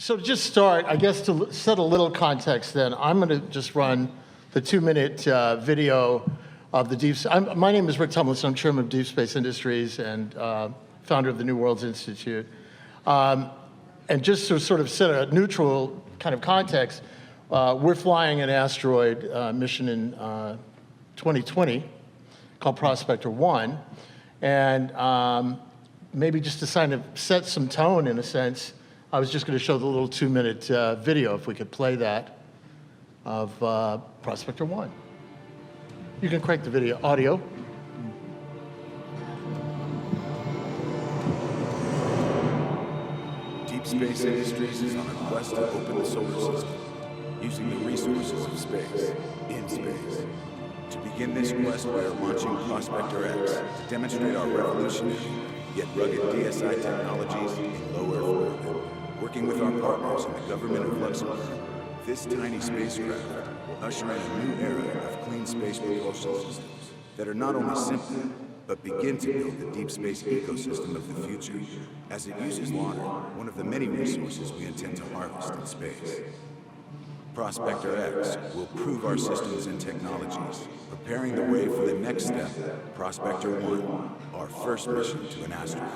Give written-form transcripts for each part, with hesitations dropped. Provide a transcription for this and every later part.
So to just start, I guess to set a little context then, I'm going to just run the 2-minute video of the Deep Space. My name is Rick Tumlinson. I'm chairman of Deep Space Industries and founder of the New Worlds Institute. And just to sort of set a neutral kind of context, we're flying an asteroid mission in 2020 called Prospector I. And maybe just to kind of set some tone in a sense, I was just going to show the little 2-minute video, if we could play that, of Prospector I. You can crank the video, audio. Deep Space Industries is on a quest to open the solar system, using the resources of space, in space. To begin this quest, we are launching Prospector X to demonstrate our revolutionary, yet rugged DSI technologies in low Earth orbit. Working with our partners in the government of Luxembourg, this tiny spacecraft will usher in a new era of clean space propulsion systems that are not only simple, but begin to build the deep space ecosystem of the future, as it uses water, one of the many resources we intend to harvest in space. Prospector X will prove our systems and technologies, preparing the way for the next step, Prospector I, our first mission to an asteroid.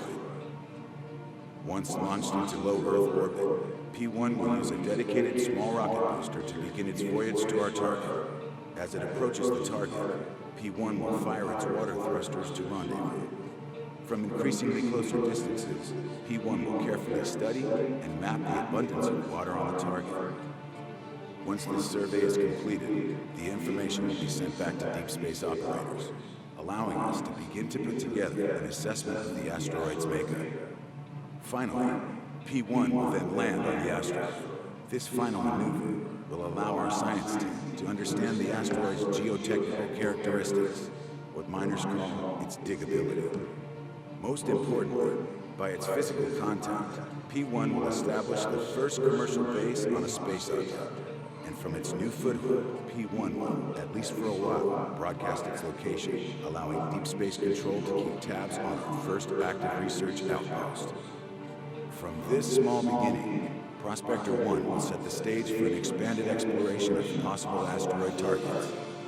Once launched into low Earth orbit, P1 will use a dedicated small rocket booster to begin its voyage to our target. As it approaches the target, P1 will fire its water thrusters to rendezvous. From increasingly closer distances, P1 will carefully study and map the abundance of water on the target. Once this survey is completed, the information will be sent back to deep space operators, allowing us to begin to put together an assessment of the asteroid's makeup. Finally, P1 will then land on the asteroid. This final maneuver will allow our science team to understand the asteroid's geotechnical characteristics, what miners call its diggability. Most importantly, by its physical contact, P1 will establish the first commercial base on a space object. And from its new foothold, P1 will, at least for a while, broadcast its location, allowing Deep Space Control to keep tabs on our first active research outpost. From this small beginning, Prospector I will set the stage for an expanded exploration of possible asteroid targets,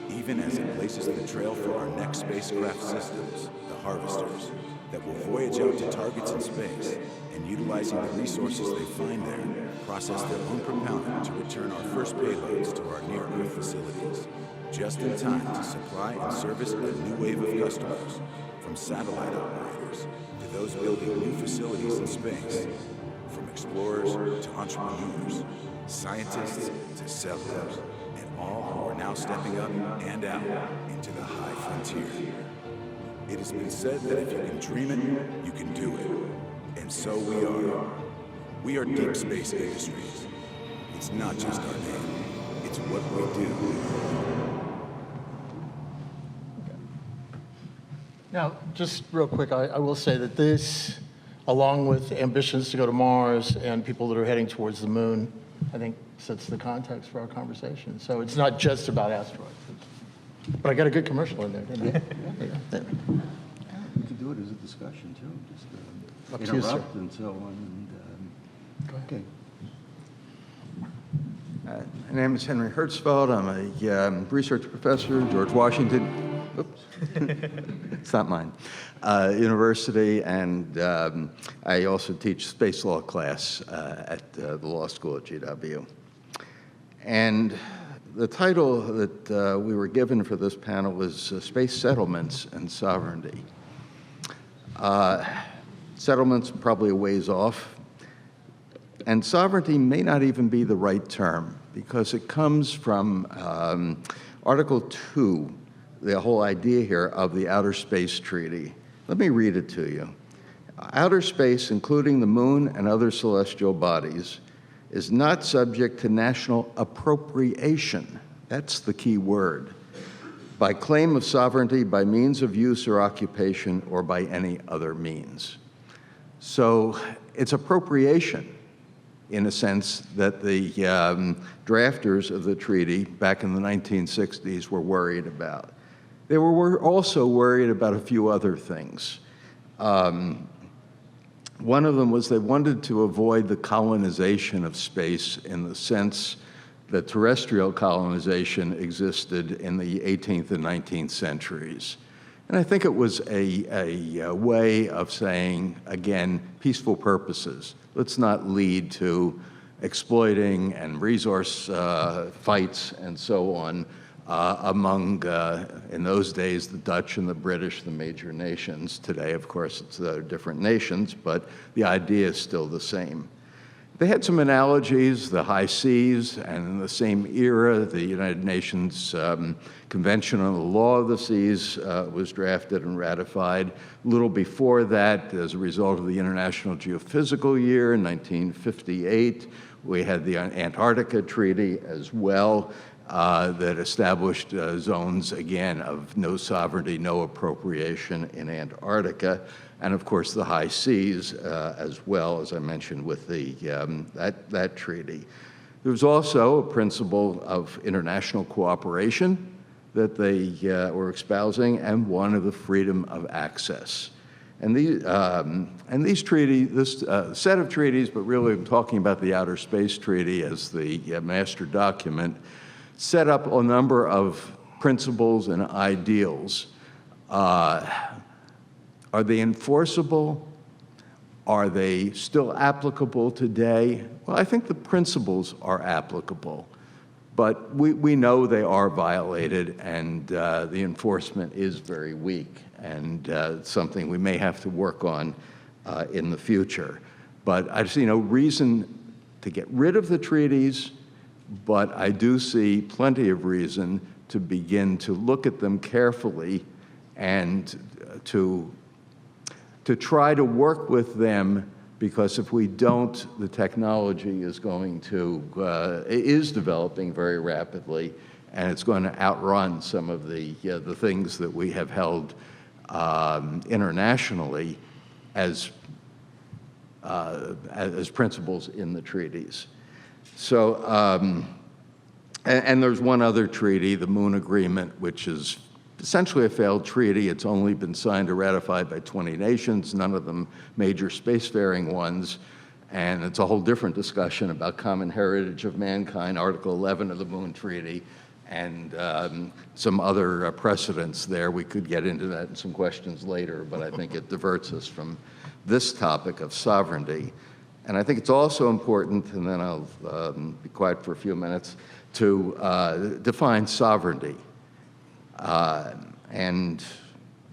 even as it blazes the trail for our next spacecraft systems, the Harvesters, that will voyage out to targets in space and, utilizing the resources they find there, process their own propellant to return our first payloads to our near-Earth facilities, just in time to supply and service a new wave of customers, from satellite operators to those building new facilities in space, from explorers to entrepreneurs, scientists to settlers, and all who are now stepping up and out into the high frontier. It has been said that if you can dream it, you can do it. And so we are. We are Deep Space Industries. It's not just our name, it's what we do. Now, just real quick, I will say that this, along with ambitions to go to Mars and people that are heading towards the moon, I think sets the context for our conversation. So it's not just about asteroids. But I got a good commercial in there, didn't I? Yeah. We could do it as a discussion, too. Just interrupt and so on. Okay. My name is Henry Hertzfeld. I'm a research professor at George Washington. Oops. It's not mine. University, and I also teach space law class at the law school at GW. And the title that we were given for this panel is Space Settlements and Sovereignty. Settlements probably a ways off, and sovereignty may not even be the right term because it comes from Article 2, the whole idea here of the Outer Space Treaty. Let me read it to you. Outer space, including the moon and other celestial bodies, is not subject to national appropriation. That's the key word. By claim of sovereignty, by means of use or occupation, or by any other means. So it's appropriation, in a sense, that the drafters of the treaty back in the 1960s were worried about. They were also worried about a few other things. One One of them was they wanted to avoid the colonization of space in the sense that terrestrial colonization existed in the 18th and 19th centuries. And I think it was a way of saying, again, peaceful purposes. Let's not lead to exploiting and resource fights and so on among, in those days, the Dutch and the British, the major nations. Today, of course, it's different nations, but the idea is still the same. They had some analogies, the high seas, and in the same era, the United Nations Convention on the Law of the Seas was drafted and ratified. A little before that, as a result of the International Geophysical Year in 1958, we had the Antarctica Treaty as well that established zones, again, of no sovereignty, no appropriation in Antarctica. And of course, the high seas as well, as I mentioned with the, that treaty. There was also a principle of international cooperation that they were espousing, and one of the freedom of access. And these treaties, this set of treaties, but really I'm talking about the Outer Space Treaty as the master document, set up a number of principles and ideals. Are they enforceable? Are they still applicable today? Well, I think the principles are applicable, but we know they are violated, and the enforcement is very weak, and something we may have to work on in the future. But I see no reason to get rid of the treaties, but I do see plenty of reason to begin to look at them carefully and to try to work with them, because if we don't, the technology is going to, is developing very rapidly, and it's going to outrun some of the things that we have held internationally as principles in the treaties. So, and there's one other treaty, the Moon Agreement, which is essentially a failed treaty. It's only been signed or ratified by 20 nations, none of them major spacefaring ones. And it's a whole different discussion about common heritage of mankind, Article 11 of the Moon Treaty, and some other precedents there. We could get into that in some questions later, but I think it diverts us from this topic of sovereignty. And I think it's also important, and then I'll be quiet for a few minutes, to define sovereignty. And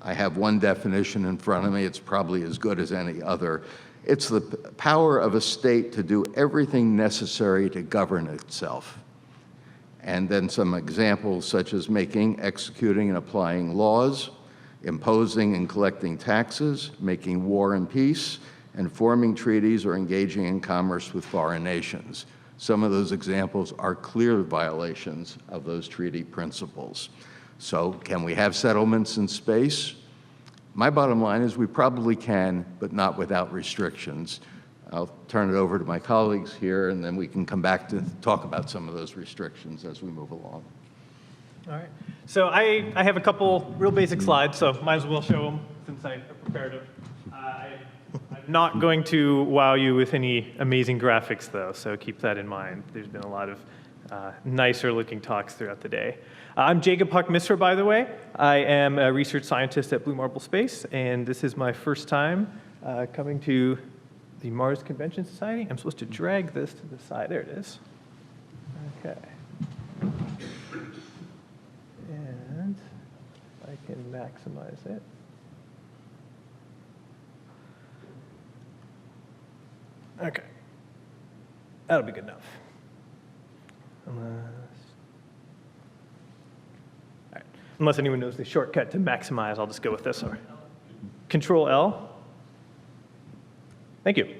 I have one definition in front of me. It's probably as good as any other. It's the power of a state to do everything necessary to govern itself. And then some examples such as making, executing, and applying laws, imposing and collecting taxes, making war and peace, and forming treaties or engaging in commerce with foreign nations. Some of those examples are clear violations of those treaty principles. So can we have settlements in space? My bottom line is we probably can, but not without restrictions. I'll turn it over to my colleagues here, and then we can come back to talk about some of those restrictions as we move along. All right. So I have a couple real basic slides, so might as well show them since I prepared them. I'm not going to wow you with any amazing graphics, though, so keep that in mind. There's been a lot of nicer looking talks throughout the day. I'm Jacob Haqq-Misra, by the way. I am a research scientist at Blue Marble Space, and this is my first time coming to the Mars Convention Society. I'm supposed to drag this to the side. There it is. Okay. And I can maximize it. Okay. That'll be good enough. Unless anyone knows the shortcut to maximize, I'll just go with this. Or Control L. Thank you.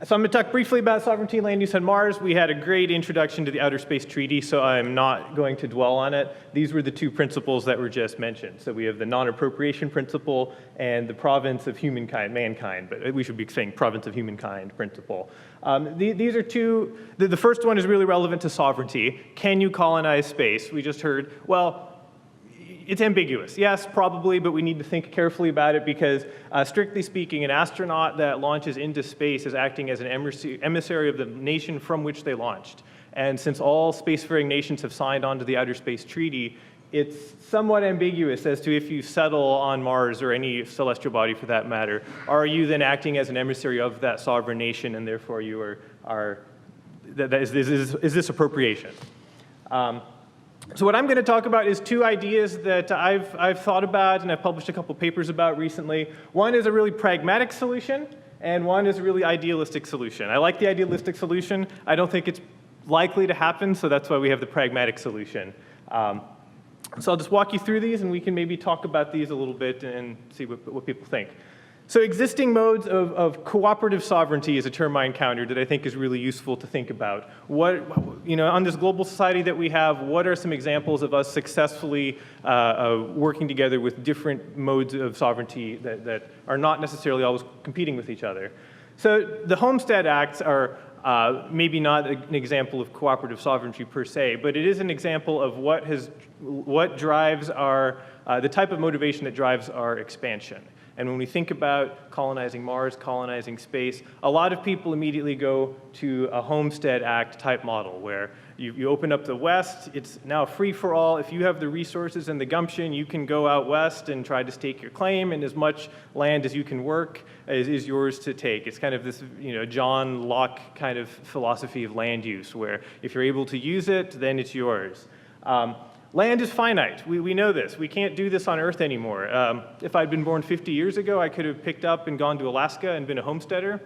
So I'm going to talk briefly about sovereignty and land use on Mars. We had a great introduction to the Outer Space Treaty, so I'm not going to dwell on it. These were the two principles that were just mentioned. So we have the non-appropriation principle and the province of humankind, mankind, but we should be saying province of humankind principle. These are two, the first one is really relevant to sovereignty. Can you colonize space? We just heard, well, it's ambiguous. Yes, probably, but we need to think carefully about it because, strictly speaking, an astronaut that launches into space is acting as an emissary of the nation from which they launched. And since all spacefaring nations have signed on to the Outer Space Treaty, it's somewhat ambiguous as to if you settle on Mars or any celestial body for that matter, are you then acting as an emissary of that sovereign nation and therefore you is this appropriation? So what I'm going to talk about is two ideas that I've thought about and I've published a couple papers about recently. One is a really pragmatic solution, and one is a really idealistic solution. I like the idealistic solution. I don't think it's likely to happen, so that's why we have the pragmatic solution. So I'll just walk you through these, and we can maybe talk about these a little bit and see what people think. So existing modes of cooperative sovereignty is a term I encountered that I think is really useful to think about. On this global society that we have, what are some examples of us successfully working together with different modes of sovereignty that are not necessarily always competing with each other? So the Homestead Acts are maybe not an example of cooperative sovereignty per se, but it is an example of what drives the type of motivation that drives our expansion. And when we think about colonizing Mars, colonizing space, a lot of people immediately go to a Homestead Act type model where you open up the West, it's now free for all. If you have the resources and the gumption, you can go out West and try to stake your claim, and as much land as you can work is yours to take. It's kind of this John Locke kind of philosophy of land use, where if you're able to use it, then it's yours. Land is finite. We know this. We can't do this on Earth anymore. If I'd been born 50 years ago, I could have picked up and gone to Alaska and been a homesteader.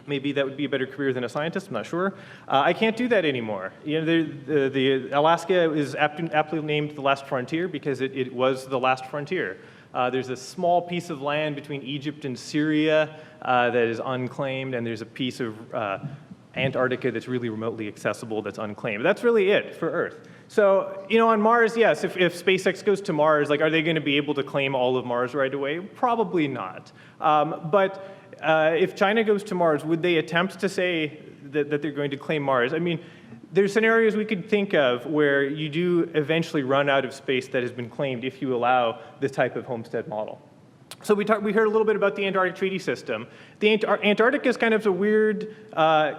Maybe that would be a better career than a scientist, I'm not sure. I can't do that anymore. The Alaska is aptly named the last frontier because it was the last frontier. There's a small piece of land between Egypt and Syria that is unclaimed, and there's a piece of Antarctica that's really remotely accessible that's unclaimed. That's really it for Earth. So, on Mars, yes, if SpaceX goes to Mars, are they going to be able to claim all of Mars right away? Probably not. But if China goes to Mars, would they attempt to say that they're going to claim Mars? I mean, there's scenarios we could think of where you do eventually run out of space that has been claimed if you allow this type of homestead model. So we heard a little bit about the Antarctic Treaty System. The Antarctica is kind of a weird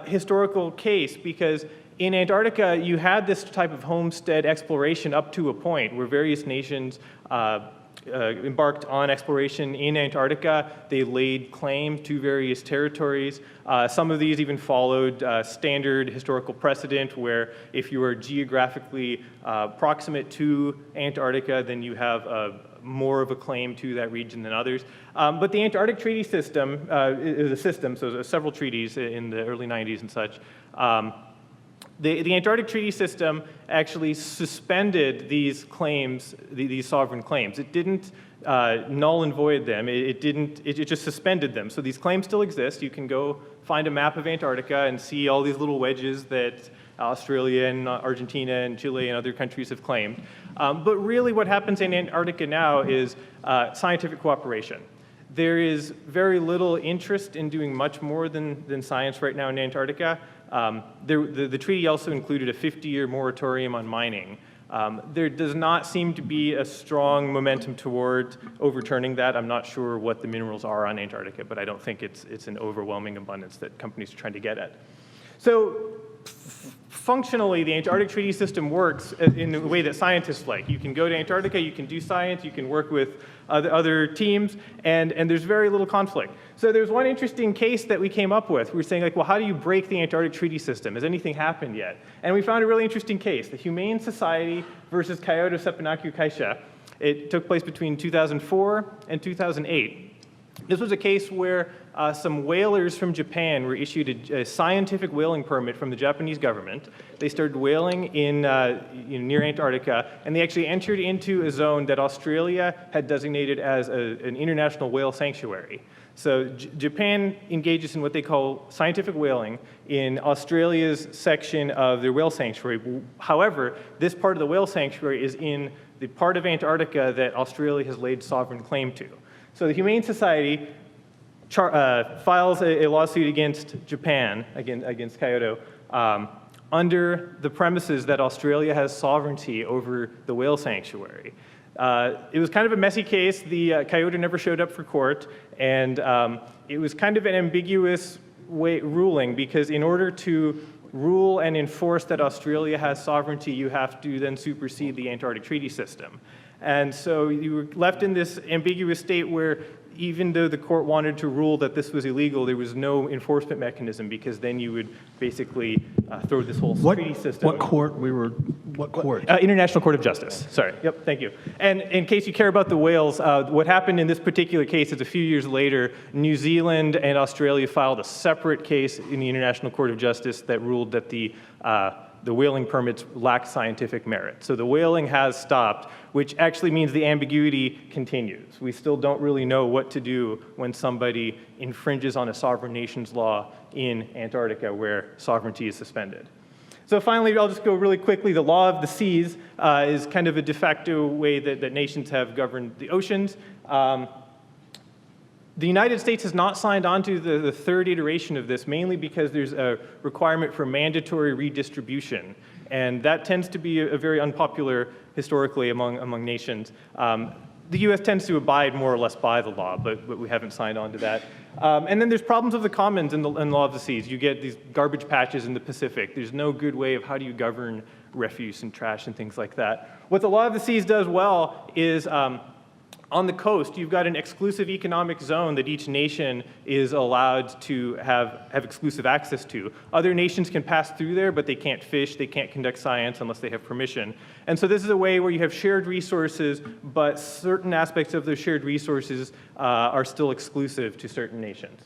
historical case because in Antarctica, you had this type of homestead exploration up to a point where various nations embarked on exploration in Antarctica. They laid claim to various territories. Some of these even followed standard historical precedent where if you are geographically proximate to Antarctica, then you have more of a claim to that region than others. But the Antarctic Treaty System is a system, so there's several treaties in the early 90s and such. The Antarctic Treaty System actually suspended these claims, these sovereign claims. It didn't null and void them. It just suspended them. So these claims still exist. You can go find a map of Antarctica and see all these little wedges that Australia and Argentina and Chile and other countries have claimed. But really what happens in Antarctica now is scientific cooperation. There is very little interest in doing much more than science right now in Antarctica. The treaty also included a 50-year moratorium on mining. There does not seem to be a strong momentum toward overturning that. I'm not sure what the minerals are on Antarctica, but I don't think it's an overwhelming abundance that companies are trying to get at. So functionally, the Antarctic Treaty System works in the way that scientists like. You can go to Antarctica, you can do science, you can work with other teams, and there's very little conflict. So there's one interesting case that we came up with. We were saying, well, how do you break the Antarctic Treaty System? Has anything happened yet? And we found a really interesting case, the Humane Society versus Kyoto Seppunaku Kaisha. It took place between 2004 and 2008. This was a case where some whalers from Japan were issued a scientific whaling permit from the Japanese government. They started whaling in near Antarctica, and they actually entered into a zone that Australia had designated as an international whale sanctuary. So Japan engages in what they call scientific whaling in Australia's section of their whale sanctuary. However, this part of the whale sanctuary is in the part of Antarctica that Australia has laid sovereign claim to. So the Humane Society files a lawsuit against Japan, against Kyoto, under the premises that Australia has sovereignty over the whale sanctuary. It was kind of a messy case. The Coyote never showed up for court, and it was kind of an ambiguous ruling, because in order to rule and enforce that Australia has sovereignty, you have to then supersede the Antarctic Treaty System. And so you were left in this ambiguous state where even though the court wanted to rule that this was illegal, there was no enforcement mechanism, because then you would basically throw this whole treaty system. What court? International Court of Justice. Sorry. Yep, thank you. And in case you care about the whales, what happened in this particular case is a few years later, New Zealand and Australia filed a separate case in the International Court of Justice that ruled that the whaling permits lack scientific merit. So the whaling has stopped, which actually means the ambiguity continues. We still don't really know what to do when somebody infringes on a sovereign nation's law in Antarctica where sovereignty is suspended. So finally, I'll just go really quickly. The law of the seas is kind of a de facto way that nations have governed the oceans. The United States has not signed on to the third iteration of this, mainly because there's a requirement for mandatory redistribution. And that tends to be a very unpopular historically among nations. The US tends to abide more or less by the law, but we haven't signed on to that. And then there's problems of the commons in the law of the seas. You get these garbage patches in the Pacific. There's no good way of how do you govern refuse and trash and things like that. What the law of the seas does well is on the coast, you've got an exclusive economic zone that each nation is allowed to have exclusive access to. Other nations can pass through there, but they can't fish, they can't conduct science unless they have permission. And so this is a way where you have shared resources, but certain aspects of those shared resources are still exclusive to certain nations.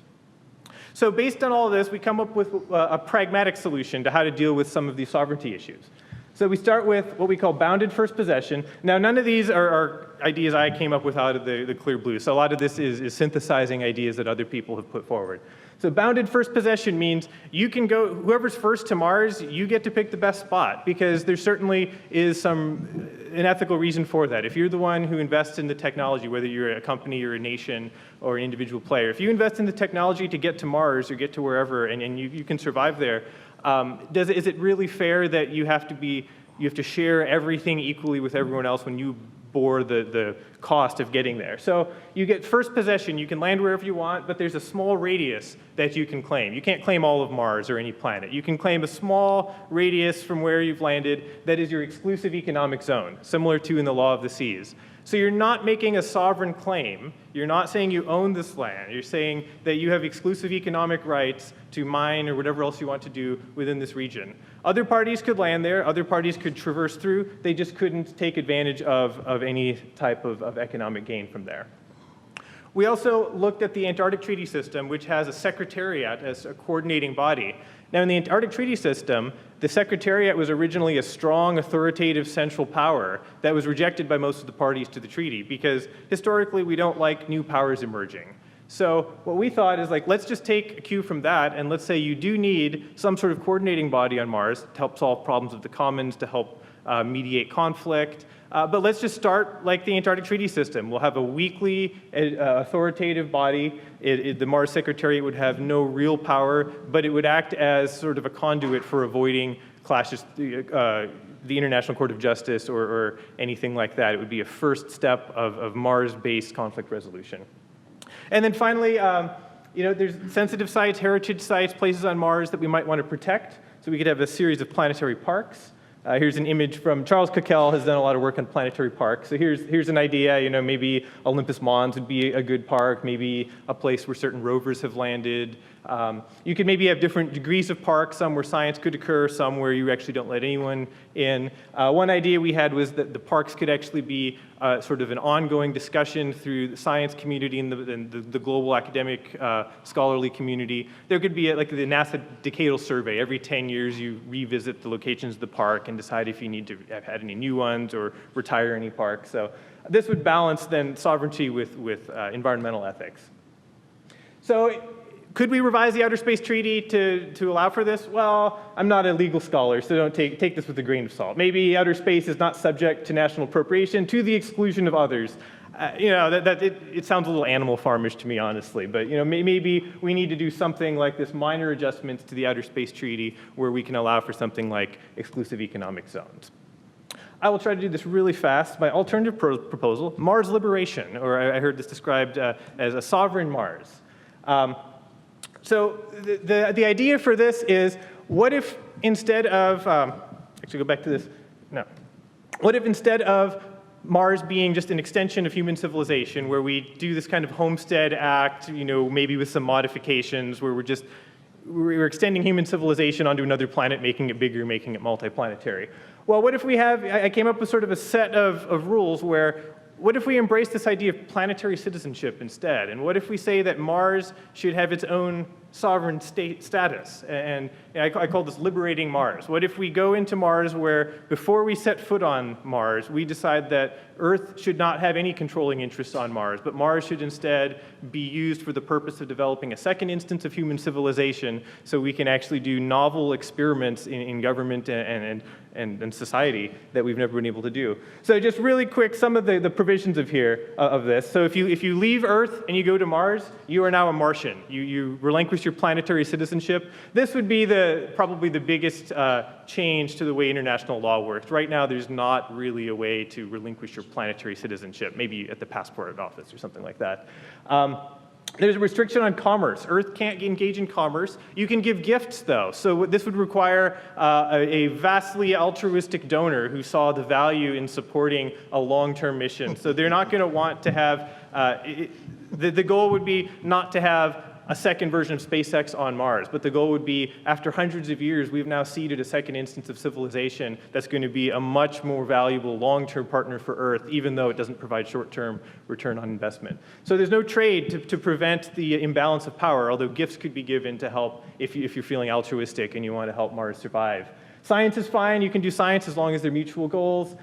So based on all of this, we come up with a pragmatic solution to how to deal with some of these sovereignty issues. So we start with what we call bounded first possession. Now, none of these are ideas I came up with out of the clear blue. So a lot of this is synthesizing ideas that other people have put forward. So bounded first possession means you can go, whoever's first to Mars, you get to pick the best spot, because there certainly is an ethical reason for that. If you're the one who invests in the technology, whether you're a company or a nation or an individual player, if you invest in the technology to get to Mars or get to wherever and you can survive there, is it really fair that you have to share everything equally with everyone else when you bore the cost of getting there? So you get first possession. You can land wherever you want, but there's a small radius that you can claim. You can't claim all of Mars or any planet. You can claim a small radius from where you've landed that is your exclusive economic zone, similar to in the law of the seas. So you're not making a sovereign claim. You're not saying you own this land. You're saying that you have exclusive economic rights to mine or whatever else you want to do within this region. Other parties could land there. Other parties could traverse through. They just couldn't take advantage of any type of economic gain from there. We also looked at the Antarctic Treaty System, which has a secretariat as a coordinating body. Now, in the Antarctic Treaty System, the Secretariat was originally a strong, authoritative central power that was rejected by most of the parties to the treaty, because historically we don't like new powers emerging. So what we thought is, like, let's just take a cue from that, and let's say you do need some sort of coordinating body on Mars to help solve problems of the commons, to help mediate conflict. But let's just start like the Antarctic Treaty System. We'll have a weekly authoritative body. The Mars Secretariat would have no real power, but it would act as sort of a conduit for avoiding clashes, the International Court of Justice or anything like that. It would be a first step of Mars-based conflict resolution. And then finally, there's sensitive sites, heritage sites, places on Mars that we might want to protect. So we could have a series of planetary parks. Here's an image from Charles Coquelle, has done a lot of work on planetary parks. So here's an idea, maybe Olympus Mons would be a good park, maybe a place where certain rovers have landed. You could maybe have different degrees of parks, some where science could occur, some where you actually don't let anyone in. One idea we had was that the parks could actually be sort of an ongoing discussion through the science community and the global academic scholarly community. There could be like the NASA decadal survey. Every 10 years you revisit the locations of the park and decide if you need to have had any new ones or retire any parks. So this would balance then sovereignty with environmental ethics. So could we revise the Outer Space Treaty to allow for this? Well, I'm not a legal scholar, so don't take this with a grain of salt. Maybe outer space is not subject to national appropriation to the exclusion of others. It sounds a little Animal Farmish to me, honestly. But maybe we need to do something like this, minor adjustments to the Outer Space Treaty, where we can allow for something like exclusive economic zones. I will try to do this really fast. My alternative proposal, Mars liberation, or I heard this described as a sovereign Mars. So the idea for this is, what if instead of, actually go back to this, no. What if instead of Mars being just an extension of human civilization, where we do this kind of homestead act, maybe with some modifications, where we're extending human civilization onto another planet, making it bigger, making it multiplanetary. Well, what if we have, I came up with sort of a set of rules where, what if we embrace this idea of planetary citizenship instead? And what if we say that Mars should have its own sovereign state status? And I call this liberating Mars. What if we go into Mars where, before we set foot on Mars, we decide that Earth should not have any controlling interests on Mars, but Mars should instead be used for the purpose of developing a second instance of human civilization, so we can actually do novel experiments in government and society that we've never been able to do. So just really quick, some of the provisions of this. So if you leave Earth and you go to Mars, you are now a Martian. You relinquish your planetary citizenship. This would be probably the biggest change to the way international law works. Right now, there's not really a way to relinquish your planetary citizenship, maybe at the passport office or something like that. There's a restriction on commerce. Earth can't engage in commerce. You can give gifts, though. So this would require a vastly altruistic donor who saw the value in supporting a long-term mission. So they're not going to want to have, the goal would be not to have a second version of SpaceX on Mars, but the goal would be, after hundreds of years, we've now seeded a second instance of civilization that's going to be a much more valuable long-term partner for Earth, even though it doesn't provide short-term return on investment. So there's no trade to prevent the imbalance of power, although gifts could be given to help if you're feeling altruistic and you want to help Mars survive. Science is fine. You can do science as long as they're mutual goals.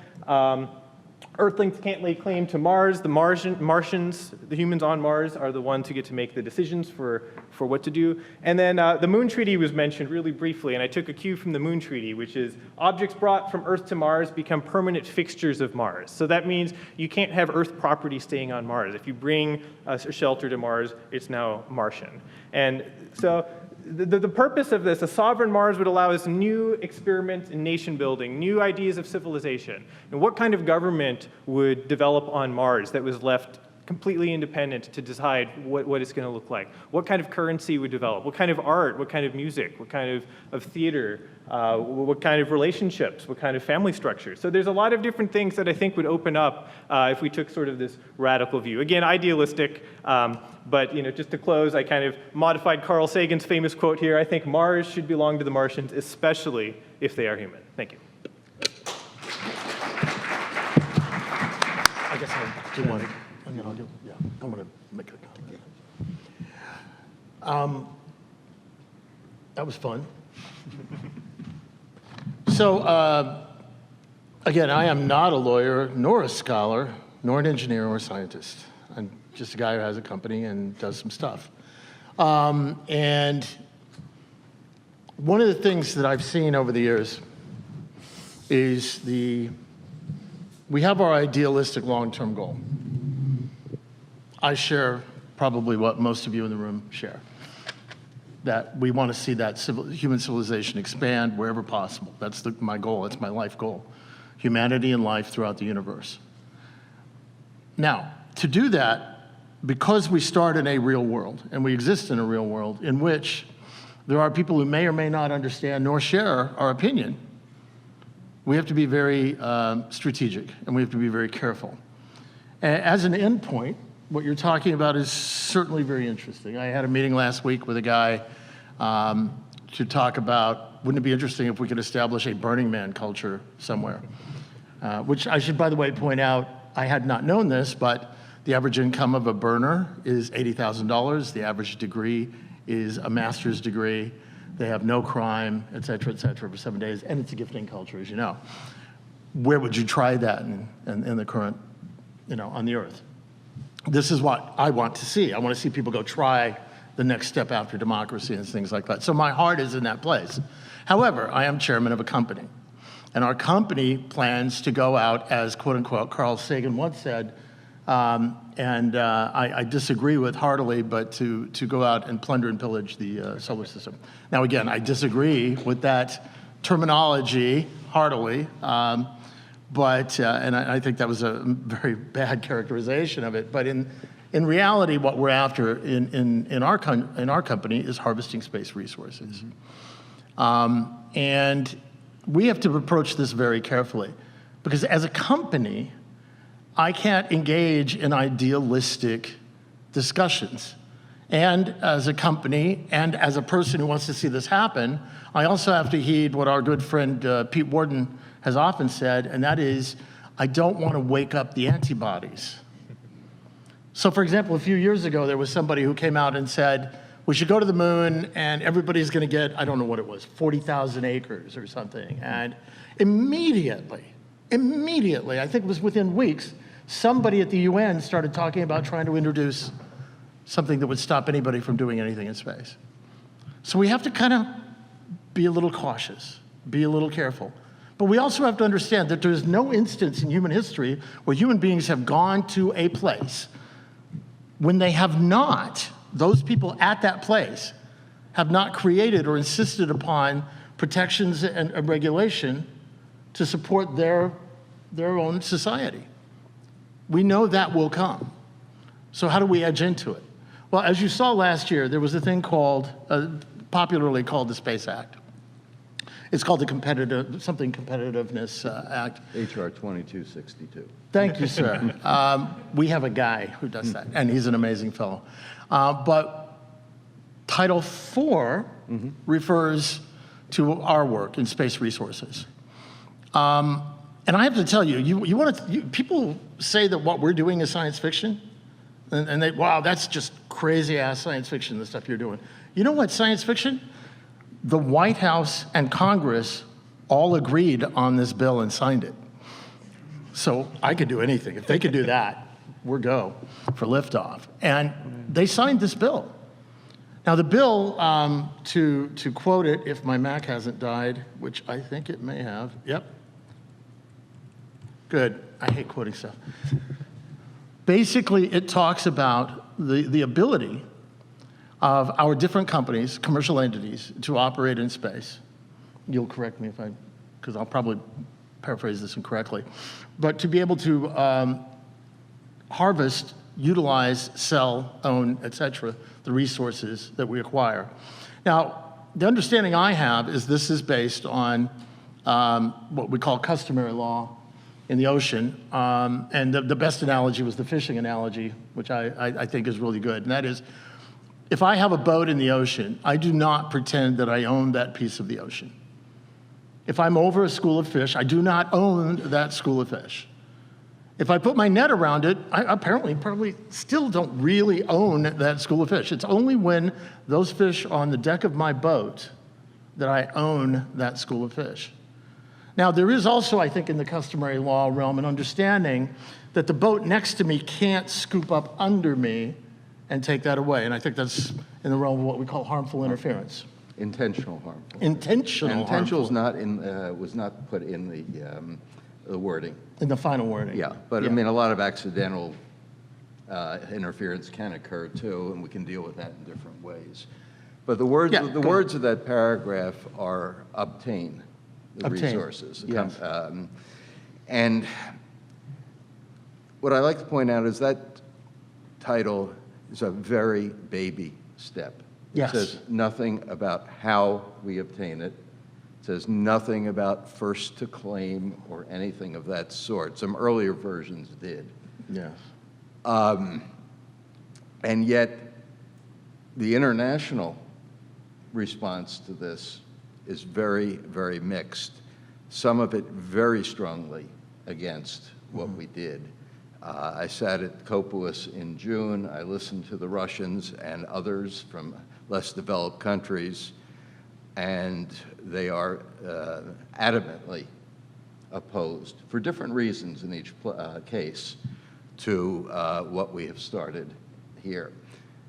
Earthlings can't lay claim to Mars. The Martians, the humans on Mars, are the ones who get to make the decisions for what to do. And then the Moon Treaty was mentioned really briefly, and I took a cue from the Moon Treaty, which is objects brought from Earth to Mars become permanent fixtures of Mars. So that means you can't have Earth property staying on Mars. If you bring a shelter to Mars, it's now Martian. And so the purpose of this, a sovereign Mars would allow us new experiments in nation building, new ideas of civilization. And what kind of government would develop on Mars that was left completely independent to decide what it's going to look like? What kind of currency would develop? What kind of art? What kind of music? What kind of theater? What kind of relationships? What kind of family structure? So there's a lot of different things that I think would open up if we took sort of this radical view. Again, idealistic, but just to close, I kind of modified Carl Sagan's famous quote here. I think Mars should belong to the Martians, especially if they are human. Thank you. I guess I do want to. I want to make a comment. That was fun. So, again, I am not a lawyer, nor a scholar, nor an engineer or a scientist. I'm just a guy who has a company and does some stuff. And one of the things that I've seen over the years is we have our idealistic long-term goal. I share probably what most of you in the room share, that we want to see that human civilization expand wherever possible. That's my goal. That's my life goal. Humanity and life throughout the universe. Now, to do that, because we start in a real world, and we exist in a real world in which there are people who may or may not understand nor share our opinion, we have to be very strategic, and we have to be very careful. As an endpoint, what you're talking about is certainly very interesting. I had a meeting last week with a guy to talk about, wouldn't it be interesting if we could establish a Burning Man culture somewhere? Which I should, by the way, point out, I had not known this, but the average income of a burner is $80,000. The average degree is a master's degree. They have no crime, et cetera, for 7 days, and it's a gifting culture, as you know. Where would you try that in the current, on the Earth? This is what I want to see. I want to see people go try the next step after democracy and things like that. So my heart is in that place. However, I am chairman of a company, and our company plans to go out as, quote unquote, Carl Sagan once said, and I disagree with heartily, but to go out and plunder and pillage the solar system. Now, again, I disagree with that terminology heartily, But, and I think that was a very bad characterization of it. But in reality, what we're after in our company is harvesting space resources. And we have to approach this very carefully, because as a company, I can't engage in idealistic discussions. And as a company, and as a person who wants to see this happen, I also have to heed what our good friend Pete Warden has often said, and that is, I don't want to wake up the antibodies. So for example, a few years ago, there was somebody who came out and said, we should go to the moon and everybody's going to get, I don't know what it was, 40,000 acres or something. And immediately, I think it was within weeks, somebody at the UN started talking about trying to introduce something that would stop anybody from doing anything in space. So we have to kind of be a little cautious, be a little careful. But we also have to understand that there's no instance in human history where human beings have gone to a place when they have not, those people at that place, have not created or insisted upon protections and regulation to support their own society. We know that will come. So how do we edge into it? Well, as you saw last year, there was a thing called, popularly called the Space Act. It's called the Competitiveness Act. HR 2262. Thank you, sir. We have a guy who does that, and he's an amazing fellow. But Title IV refers to our work in space resources. And I have to tell you, people say that what we're doing is science fiction, and they, wow, that's just crazy-ass science fiction, the stuff you're doing. You know what's science fiction? The White House and Congress all agreed on this bill and signed it. So I could do anything. If they could do that, we're go for liftoff. And they signed this bill. Now the bill, to quote it, if my Mac hasn't died, which I think it may have, yep. Good, I hate quoting stuff. Basically, it talks about the ability of our different companies, commercial entities, to operate in space. You'll correct me because I'll probably paraphrase this incorrectly, but to be able to harvest, utilize, sell, own, et cetera, the resources that we acquire. Now, the understanding I have is this is based on what we call customary law in the ocean, and the best analogy was the fishing analogy, which I think is really good, and that is, if I have a boat in the ocean, I do not pretend that I own that piece of the ocean. If I'm over a school of fish, I do not own that school of fish. If I put my net around it, I apparently probably still don't really own that school of fish. It's only when those fish are on the deck of my boat that I own that school of fish. Now, there is also, I think, in the customary law realm, an understanding that the boat next to me can't scoop up under me and take that away. And I think that's in the realm of what we call harmful interference. Intentional harmful. Intentional Intentional harmful. was not put in the wording. In the final wording. Yeah, but I mean, a lot of accidental interference can occur too, and we can deal with that in different ways. But the words, words of that paragraph are obtain the resources. Yes. And what I like to point out is that title is a very baby step. Yes. It says nothing about how we obtain it. It says nothing about first to claim or anything of that sort. Some earlier versions did. Yes. And yet, the international response to this is very, very mixed. Some of it very strongly against what we did. I sat at Copolis in June. I listened to the Russians and others from less developed countries, and they are adamantly opposed, for different reasons in each case, to what we have started here.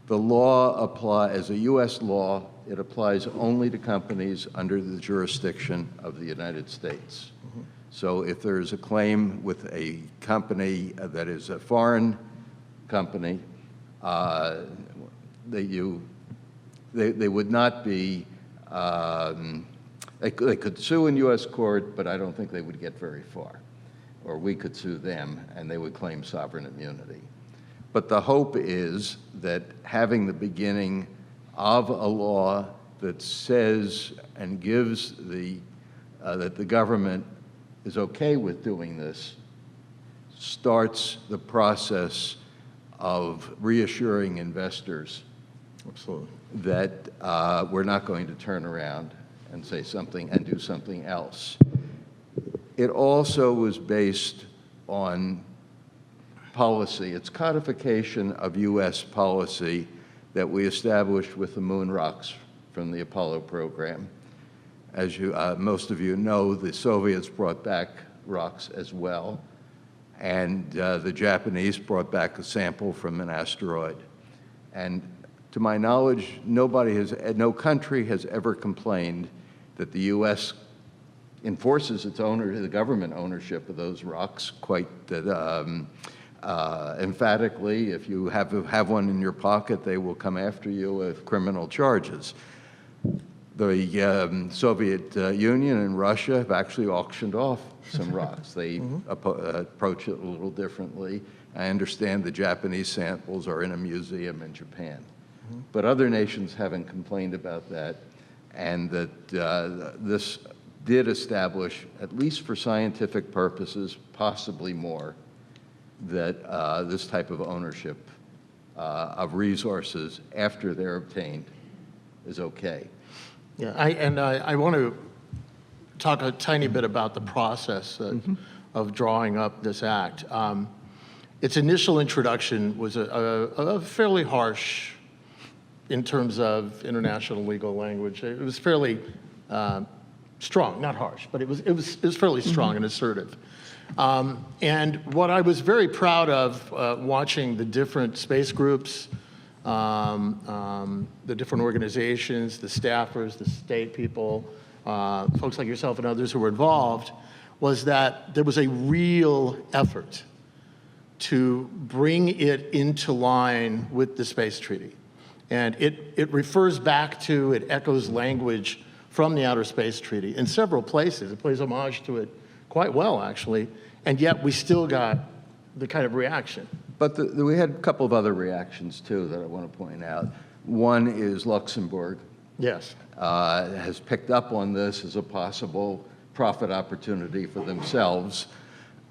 The law as a U.S. law, it applies only to companies under the jurisdiction of the United States. So if there's a claim with a company that is a foreign company, they would not be, they could sue in U.S. court, but I don't think they would get very far. or we could sue them, and they would claim sovereign immunity. But the hope is that having the beginning of a law that says and gives that the government is okay with doing this starts the process of reassuring investors Absolutely. that we're not going to turn around and say something and do something else. It also was based on policy. It's codification of U.S. policy that we established with the moon rocks from the Apollo program. As most of you know, the Soviets brought back rocks as well, and the Japanese brought back a sample from an asteroid. And to my knowledge, no country has ever complained that the U.S. enforces the government ownership of those rocks quite emphatically. If you have one in your pocket, they will come after you with criminal charges. The Soviet Union and Russia have actually auctioned off some rocks. They approach it a little differently. I understand the Japanese samples are in a museum in Japan. But other nations haven't complained about that, and that this did establish, at least for scientific purposes, possibly more, that this type of ownership of resources after they're obtained is okay. Yeah, I want to talk a tiny bit about the process of drawing up this act. Its initial introduction was a fairly harsh in terms of international legal language. It was fairly strong, not harsh, but it was fairly strong and assertive. And what I was very proud of watching the different space groups, the different organizations, the staffers, the state people, folks like yourself and others who were involved, was that there was a real effort to bring it into line with the space treaty. And it refers back to, it echoes language from the Outer Space Treaty in several places. It plays homage to it quite well, actually, and yet we still got the kind of reaction. But we had a couple of other reactions, too, that I want to point out. One is Luxembourg. Yes. Has picked up on this as a possible profit opportunity for themselves,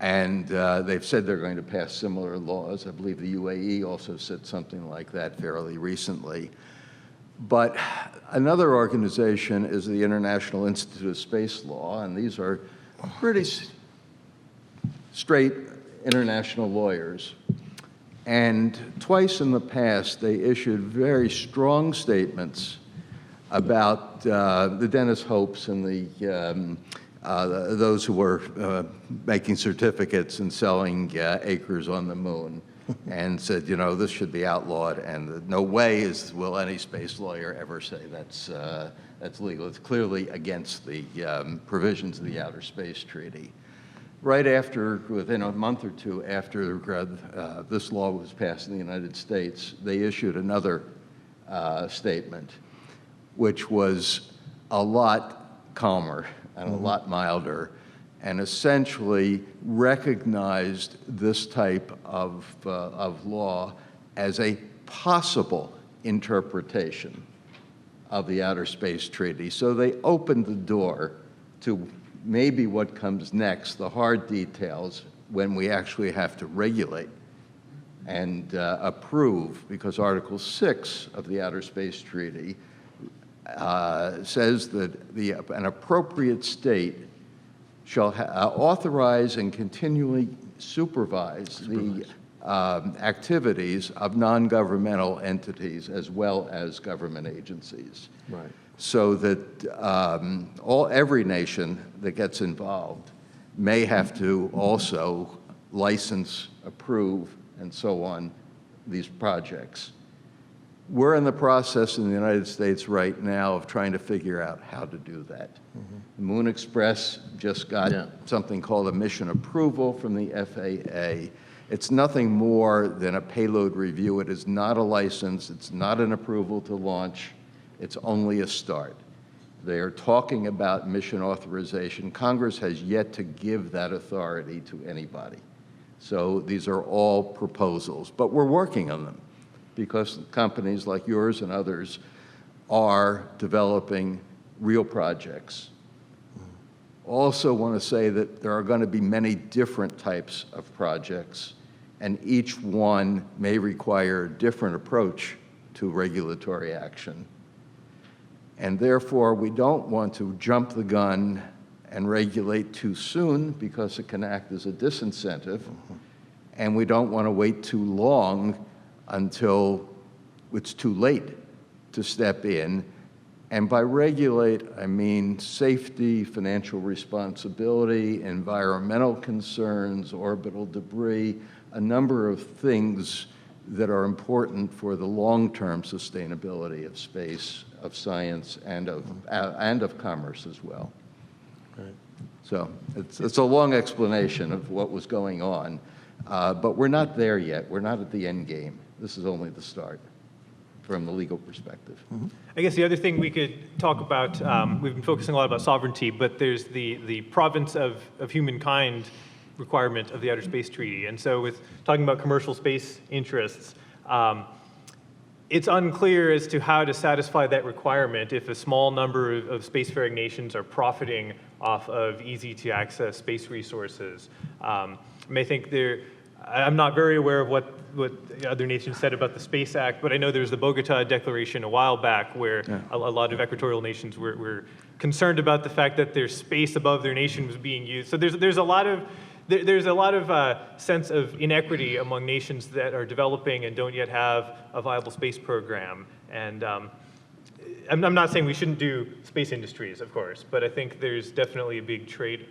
and they've said they're going to pass similar laws. I believe the UAE also said something like that fairly recently. But another organization is the International Institute of Space Law, and these are pretty straight international lawyers. And twice in the past, they issued very strong statements about the Dennis Hopes and those who were making certificates and selling acres on the moon, and said, you know, this should be outlawed, and no way will any space lawyer ever say that's legal. It's clearly against the provisions of the Outer Space Treaty. Right after, within a month or two after this law was passed in the United States, they issued another statement, which was a lot calmer and a lot milder, and essentially recognized this type of law as a possible interpretation of the Outer Space Treaty. So they opened the door to maybe what comes next, the hard details, when we actually have to regulate and approve, because Article 6 of the Outer Space Treaty says that an appropriate state shall authorize and continually supervise the activities of non-governmental entities as well as government agencies. Right. So that every nation that gets involved may have to also license, approve, and so on these projects. We're in the process in the United States right now of trying to figure out how to do that. The Moon Express just got something called a mission approval from the FAA. It's nothing more than a payload review. It is not a license. It's not an approval to launch. It's only a start. They are talking about mission authorization. Congress has yet to give that authority to anybody. So these are all proposals, but we're working on them because companies like yours and others are developing real projects. Also want to say that there are going to be many different types of projects, and each one may require a different approach to regulatory action. And therefore, we don't want to jump the gun and regulate too soon because it can act as a disincentive. And we don't want to wait too long until it's too late to step in. And by regulate, I mean safety, financial responsibility, environmental concerns, orbital debris, a number of things that are important for the long-term sustainability of space, of science, and of commerce as well. Right. So it's a long explanation of what was going on, but we're not there yet. We're not at the end game. This is only the start from the legal perspective. Mm-hmm. I guess the other thing we could talk about, we've been focusing a lot about sovereignty, but there's the province of humankind requirement of the Outer Space Treaty. And so with talking about commercial space interests, it's unclear as to how to satisfy that requirement if a small number of spacefaring nations are profiting off of easy-to-access space resources. I think I'm not very aware of what other nations said about the Space Act, but I know there was the Bogota Declaration a while back where a lot of equatorial nations were concerned about the fact that their space above their nation was being used. So there's a lot of sense of inequity among nations that are developing and don't yet have a viable space program. And I'm not saying we shouldn't do space industries, of course, but I think there's definitely a big trade.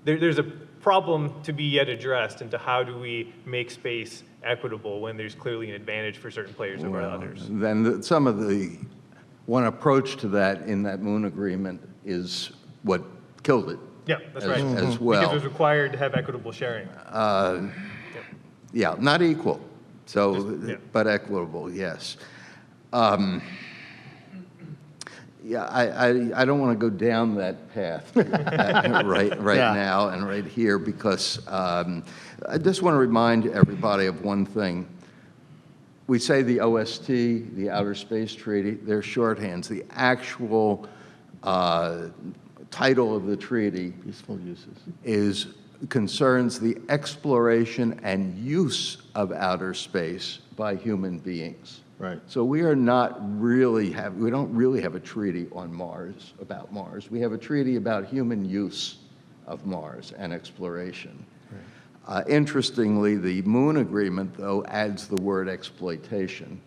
There's a problem to be yet addressed into how do we make space equitable when there's clearly an advantage for certain players over others. Then one approach to that in that Moon Agreement is what killed it. Yeah, that's right. As well. Because it was required to have equitable sharing. Yeah, not equal, so, But equitable, yes. Yeah, I don't want to go down that path right now and right here because I just want to remind everybody of one thing. We say the OST, the Outer Space Treaty, they're shorthands. The actual title of the treaty concerns the exploration and use of outer space by human beings. Right. So we don't really have a treaty on Mars, about Mars. We have a treaty about human use of Mars and exploration. Right. Interestingly, the Moon Agreement, though, adds the word exploitation,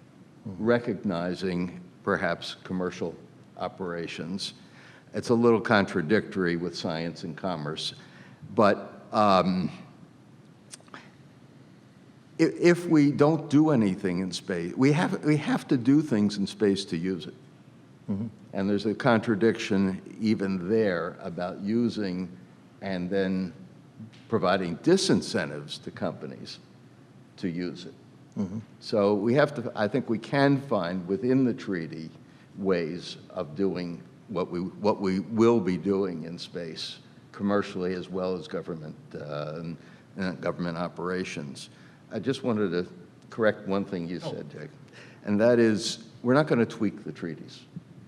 recognizing perhaps commercial operations. It's a little contradictory with science and commerce, but if we don't do anything in space, we have to do things in space to use it. Mm-hmm. And there's a contradiction even there about using and then providing disincentives to companies to use it. Mm-hmm. So I think we can find within the treaty ways of doing what we will be doing in space, commercially as well as government operations. I just wanted to correct one thing you said, Jake, and that is we're not going to tweak the treaties.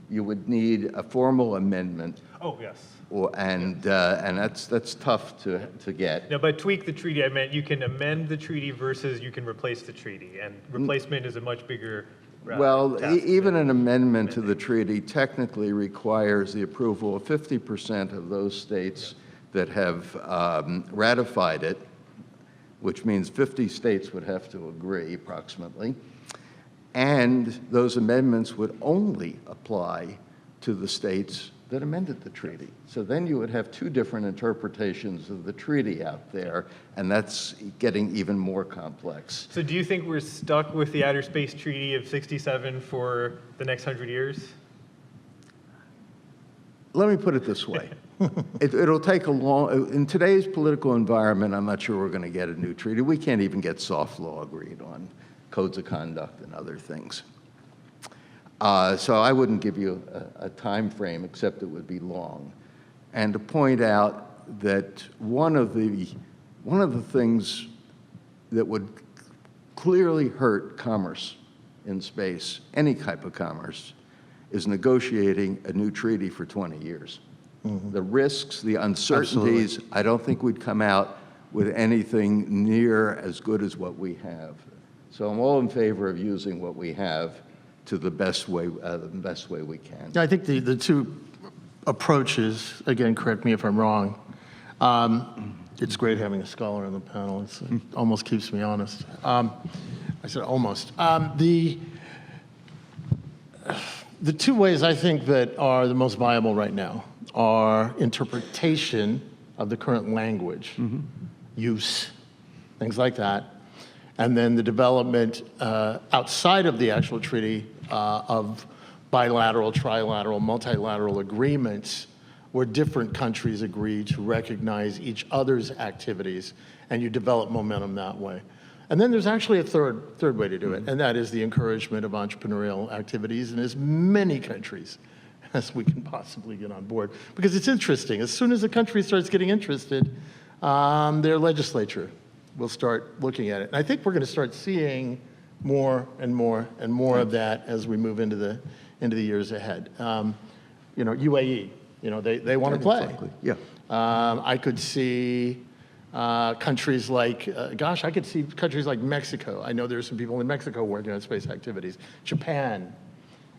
You would need a formal amendment. Oh, yes. And that's tough to get. Now, by tweak the treaty, I meant you can amend the treaty versus you can replace the treaty, and replacement is a much bigger even an amendment to the treaty technically requires the approval of 50% of those states that have ratified it, which means 50 states would have to agree approximately. And those amendments would only apply to the states that amended the treaty. So then you would have two different interpretations of the treaty out there, and that's getting even more complex. So do you think we're stuck with the Outer Space Treaty of '67 for the next 100 years? Let me put it this way. It'll take in today's political environment, I'm not sure we're going to get a new treaty. We can't even get soft law agreed on, codes of conduct and other things. So I wouldn't give you a time frame, except it would be long. And to point out that one of the things that would clearly hurt commerce in space, any type of commerce, is negotiating a new treaty for 20 years. The risks, the uncertainties, I don't think we'd come out with anything near as good as what we have. So I'm all in favor of using what we have to the best way we can. Yeah, I think the two approaches, again, correct me if I'm wrong, it's great having a scholar on the panel. It almost keeps me honest. I said almost. The two ways I think that are the most viable right now are interpretation of the current language, use, things like that, and then the development outside of the actual treaty of bilateral, trilateral, multilateral agreements where different countries agree to recognize each other's activities, and you develop momentum that way. And then there's actually a third way to do it, and that is the encouragement of entrepreneurial activities in as many countries as we can possibly get on board. Because it's interesting, as soon as a country starts getting interested, their legislature will start looking at it. And I think we're going to start seeing more and more and more of that as we move into the years ahead. UAE, they want to play. Exactly. Yeah. I could see countries like, I could see countries like Mexico. I know there's some people in Mexico working on space activities. Japan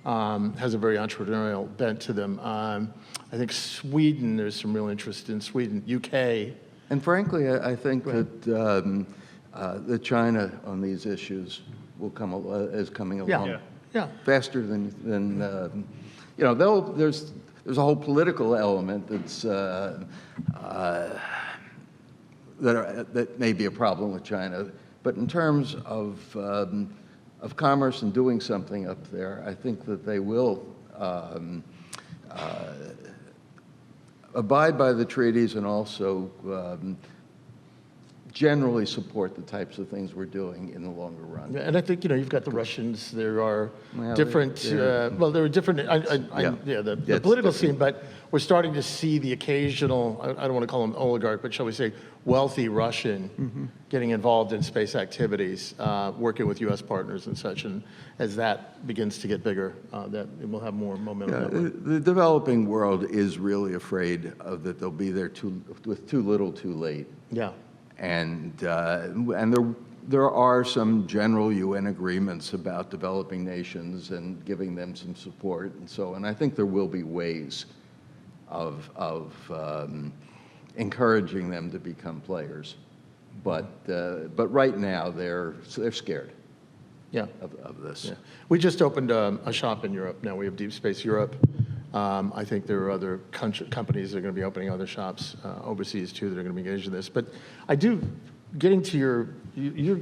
has a very entrepreneurial bent to them. I think Sweden, there's some real interest in Sweden. UK. And frankly, I think that China on these issues will is coming along faster than there's a whole political element that may be a problem with China, but in terms of commerce and doing something up there, I think that they will abide by the treaties and also generally support the types of things we're doing in the longer run. Yeah, and I think, you've got the Russians, there are different, there are different, the political scene, but we're starting to see the occasional, I don't want to call them oligarch, but shall we say wealthy Russian getting involved in space activities, working with US partners and such, and as that begins to get bigger, that it will have more momentum that way. The developing world is really afraid of that they'll be there with too little too late. Yeah. And there are some general UN agreements about developing nations and giving them some support and so on. I think there will be ways of encouraging them to become players, but right now they're scared. Yeah. Of this. Yeah. We just opened a shop in Europe. Now we have Deep Space Europe. I think there are other companies that are going to be opening other shops overseas too that are going to be engaged in this. But I do, getting to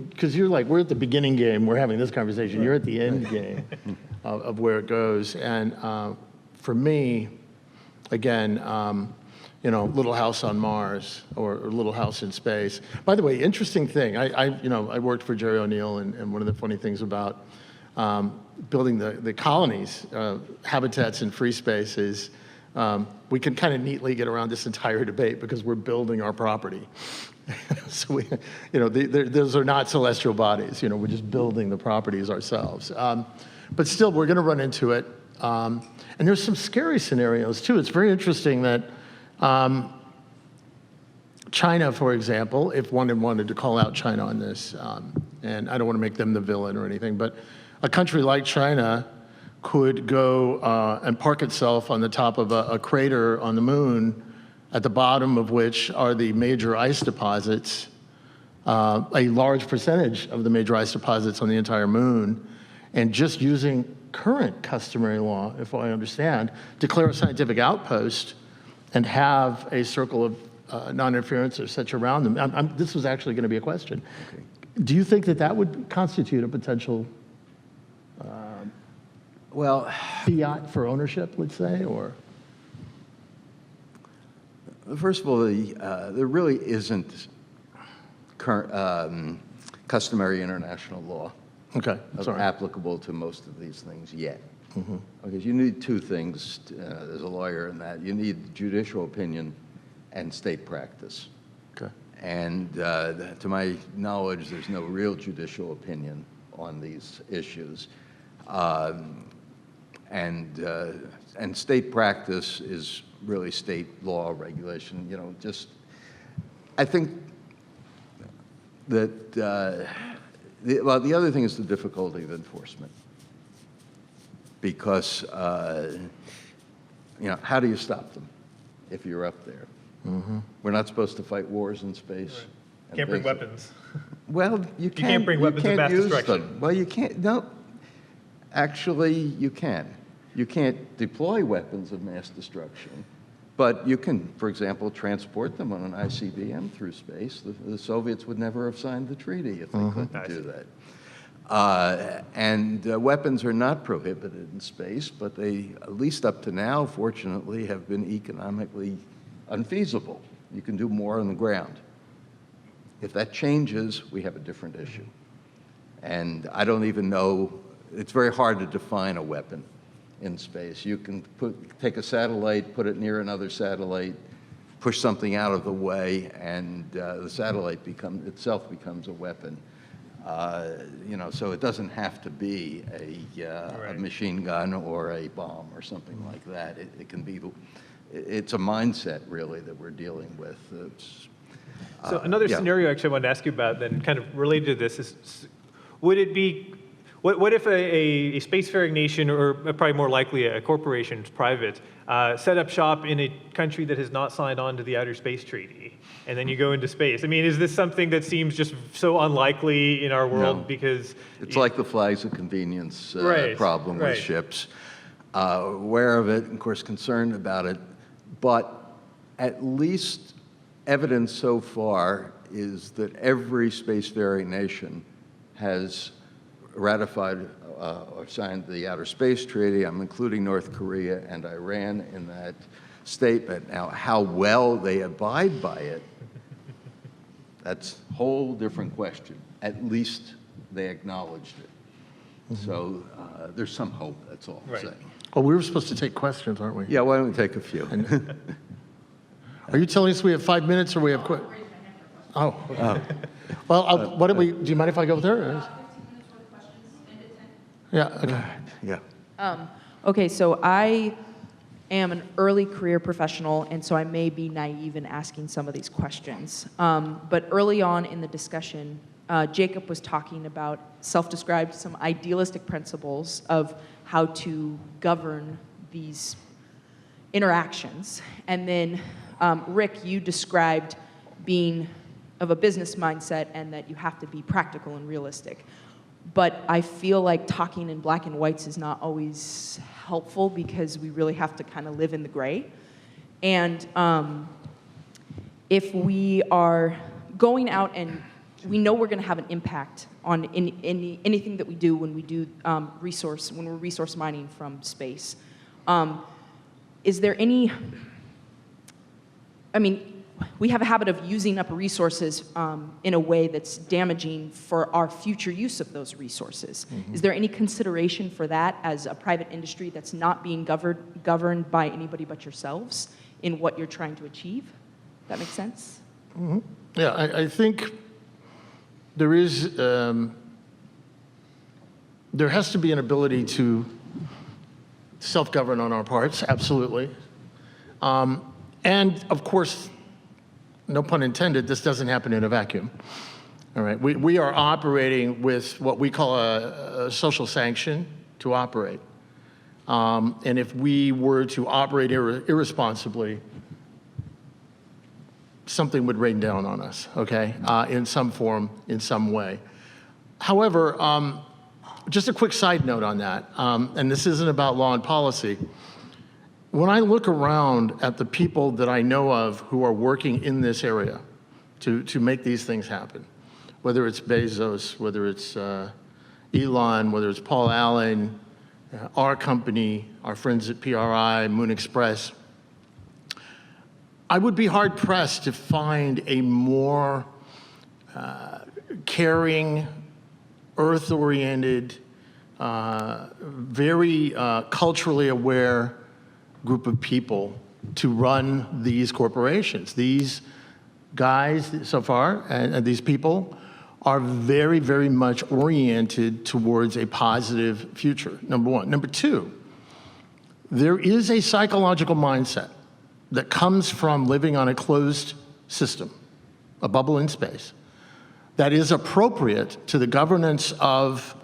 because you're like, we're at the beginning game, we're having this conversation, you're at the end game of where it goes. And for me, again, Little House on Mars or Little House in Space. By the way, interesting thing, I worked for Jerry O'Neill, and one of the funny things about building the colonies, habitats in free space is we can kind of neatly get around this entire debate because we're building our property. So those are not celestial bodies. We're just building the properties ourselves. But still, we're going to run into it. And there's some scary scenarios too. It's very interesting that China, for example, if one wanted to call out China on this, and I don't want to make them the villain or anything, but a country like China could go and park itself on the top of a crater on the moon, at the bottom of which are the major ice deposits, a large percentage of the major ice deposits on the entire moon, and just using current customary law, if I understand, declare a scientific outpost and have a circle of non-interference or such around them. This was actually going to be a question. Okay. Do you think that would constitute a potential fiat for ownership, let's say, or? First of all, there really isn't customary international law Okay, applicable to most of these things yet. Because you need two things as a lawyer in that. You need judicial opinion and state practice. Okay. And to my knowledge, there's no real judicial opinion on these issues. And state practice is really state law regulation. You know, just, I think that, the other thing is the difficulty of enforcement. Because, you know, how do you stop them if you're up there? We're not supposed to fight wars in space. Right. and Can't bring things. weapons. Well, you can't bring weapons of mass use destruction. them. Well, you can't, no, actually, you can. You can't deploy weapons of mass destruction, but you can, for example, transport them on an ICBM through space. The Soviets would never have signed the treaty if they couldn't do that. Weapons are not prohibited in space, but they, at least up to now, fortunately, have been economically unfeasible. You can do more on the ground. If that changes, we have a different issue. And I don't even know, it's very hard to define a weapon in space. You can take a satellite, put it near another satellite, push something out of the way, and the satellite itself becomes a weapon. You know, so it doesn't have to be a machine gun or a bomb or something like that. It can be, it's a mindset really that we're dealing with. So another scenario actually I wanted to ask you about then kind of related to this is, would it be, what if a spacefaring nation, or probably more likely a corporation, private, set up shop in a country that has not signed on to the Outer Space Treaty, and then you go into space? I mean, is this something that seems just so unlikely in our world? No. Because it's like the flags of convenience problem with right. ships. Aware of it, of course, concerned about it, but at least evidence so far is that every spacefaring nation has ratified or signed the Outer Space Treaty. I'm including North Korea and Iran in that statement. Now, how well they abide by it, that's a whole different question. At least they acknowledged it. So there's some hope, that's all I'm saying. Oh, we were supposed to take questions, aren't we? Yeah, why don't we take a few? Are you telling us we have 5 minutes or we have Oh. Okay. Well, what do you mind if I go with her? Yeah, okay. Yeah. Okay, so I am an early career professional, and so I may be naive in asking some of these questions. But early on in the discussion, Jacob was talking about self-described some idealistic principles of how to govern these interactions. And then, Rick, you described being of a business mindset and that you have to be practical and realistic. But I feel like talking in black and whites is not always helpful because we really have to kind of live in the gray. And if we are going out and we know we're going to have an impact on anything that we do when we do when we're resource mining from space, is there any, I mean, we have a habit of using up resources in a way that's damaging for our future use of those resources. Is there any consideration for that as a private industry that's not being governed by anybody but yourselves in what you're trying to achieve? That makes sense? Yeah, I think there is, there has to be an ability to self-govern on our parts, absolutely. And of course, no pun intended, this doesn't happen in a vacuum. All right, we are operating with what we call a social sanction to operate. And if we were to operate irresponsibly, something would rain down on us, okay, in some form, in some way. However, just a quick side note on that, and this isn't about law and policy. When I look around at the people that I know of who are working in this area to make these things happen, whether it's Bezos, whether it's Elon, whether it's Paul Allen, our company, our friends at PRI, Moon Express, I would be hard-pressed to find a more caring, earth-oriented, very culturally aware group of people to run these corporations. These guys so far, and these people, are very, very much oriented towards a positive future, number one. Number two, there is a psychological mindset that comes from living on a closed system, a bubble in space, that is appropriate to the governance of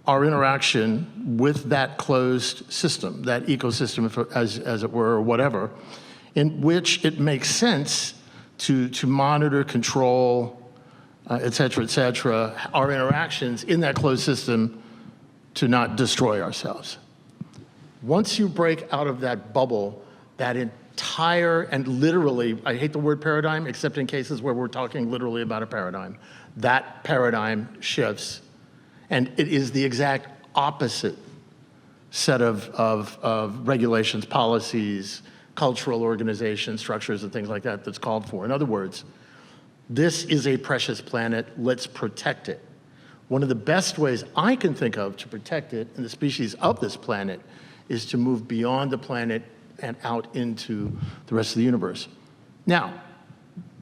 our interaction with that closed system, that ecosystem, as it were, or whatever, in which it makes sense to monitor, control, et cetera, our interactions in that closed system to not destroy ourselves. Once you break out of that bubble, that entire, and literally, I hate the word paradigm, except in cases where we're talking literally about a paradigm, that paradigm shifts. And it is the exact opposite set of regulations, policies, cultural organization structures, and things like that that's called for. In other words, this is a precious planet, let's protect it. One of the best ways I can think of to protect it and the species of this planet is to move beyond the planet and out into the rest of the universe. Now,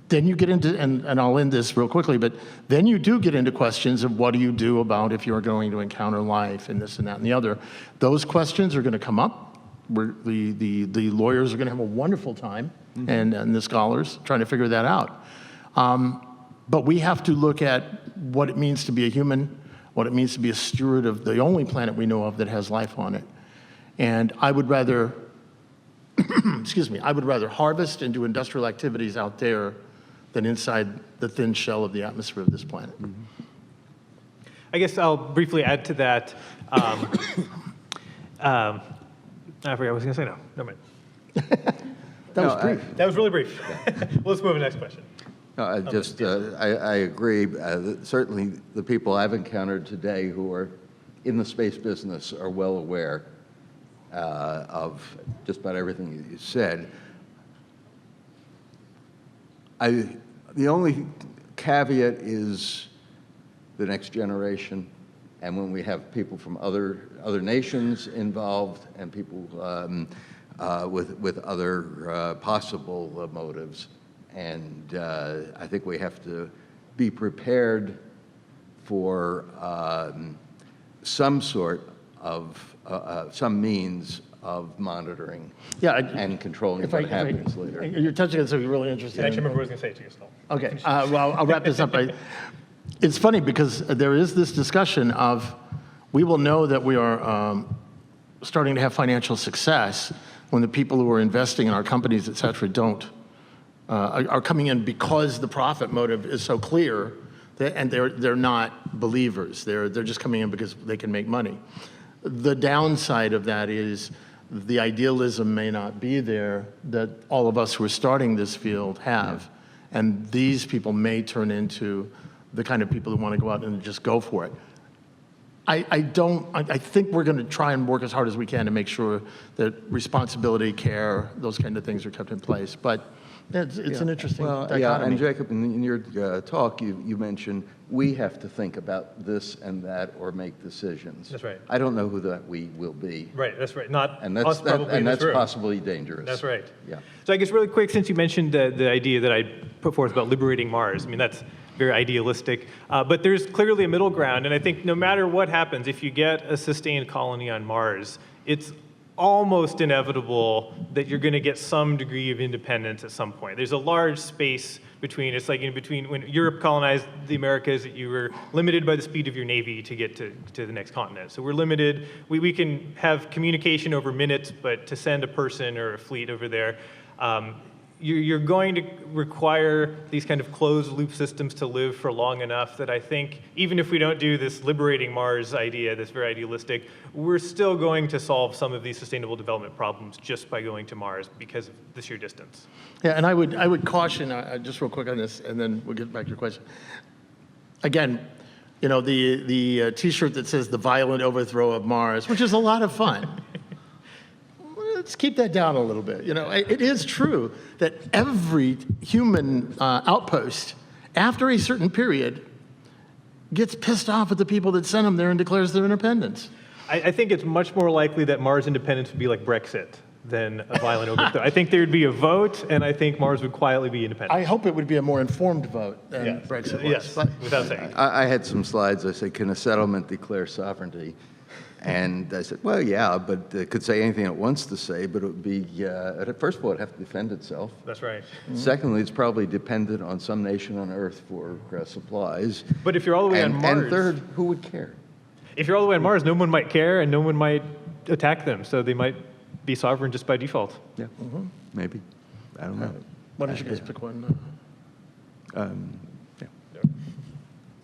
then you get into, and I'll end this real quickly, but then you do get into questions of what do you do about if you're going to encounter life and this and that and the other. Those questions are gonna come up. The lawyers are gonna have a wonderful time, and the scholars trying to figure that out. But we have to look at what it means to be a human, what it means to be a steward of the only planet we know of that has life on it. And I would rather, excuse me, I would rather harvest and do industrial activities out there than inside the thin shell of the atmosphere of this planet. I guess I'll briefly add to that. I forgot what I was going to say now. Never mind. That was brief. That was really brief. Well, let's move to the next question. No, I agree. Certainly, the people I've encountered today who are in the space business are well aware of just about everything that you said. The only caveat is the next generation, and when we have people from other nations involved and people with other possible motives. And I think we have to be prepared for some sort of, some means of monitoring and controlling what happens later. You're touching on something really interesting. I actually remember what I was going to say to you, so. Okay, well, I'll wrap this up. It's funny because there is this discussion of, we will know that we are starting to have financial success when the people who are investing in our companies, et cetera, are coming in because the profit motive is so clear, and they're not believers. They're just coming in because they can make money. The downside of that is the idealism may not be there that all of us who are starting this field have. And these people may turn into the kind of people who want to go out and just go for it. I think we're going to try and work as hard as we can to make sure that responsibility, care, those kind of things are kept in place. But it's an interesting dichotomy. Yeah, and Jacob, in your talk, you mentioned we have to think about this and that or make decisions. That's right. I don't know who that we will be. Right, that's right. Not And us probably in this room. possibly dangerous. That's right. Yeah. So I guess really quick, since you mentioned the idea that I put forth about liberating Mars, I mean, that's very idealistic. But there's clearly a middle ground, and I think no matter what happens, if you get a sustained colony on Mars, it's almost inevitable that you're going to get some degree of independence at some point. There's a large space between, it's like in between when Europe colonized the Americas, you were limited by the speed of your navy to get to the next continent. So we're limited, we can have communication over minutes, but to send a person or a fleet over there, you're going to require these kind of closed loop systems to live for long enough that I think even if we don't do this liberating Mars idea, this very idealistic, we're still going to solve some of these sustainable development problems just by going to Mars because of the sheer distance. Yeah, and I would caution, just real quick on this, and then we'll get back to your question. Again, you know, the T-shirt that says the violent overthrow of Mars, which is a lot of fun. Let's keep that down a little bit. You know, it is true that every human outpost, after a certain period, gets pissed off at the people that sent them there and declares their independence. I think it's much more likely that Mars independence would be like Brexit than a violent overthrow. I think there would be a vote, and I think Mars would quietly be independent. I hope it would be a more informed vote than Yes. Brexit was. Yes, But without saying. I had some slides. I said, can a settlement declare sovereignty? And I said, well, yeah, but it could say anything it wants to say, but it would be, first of all, it'd have to defend itself. That's right. Secondly, it's probably dependent on some nation on Earth for supplies. But if you're all the way on Mars, And third, who would care? if you're all the way on Mars, no one might care and no one might attack them, so they might be sovereign just by default. Yeah, maybe. I don't know. why don't you guys pick one? Yeah.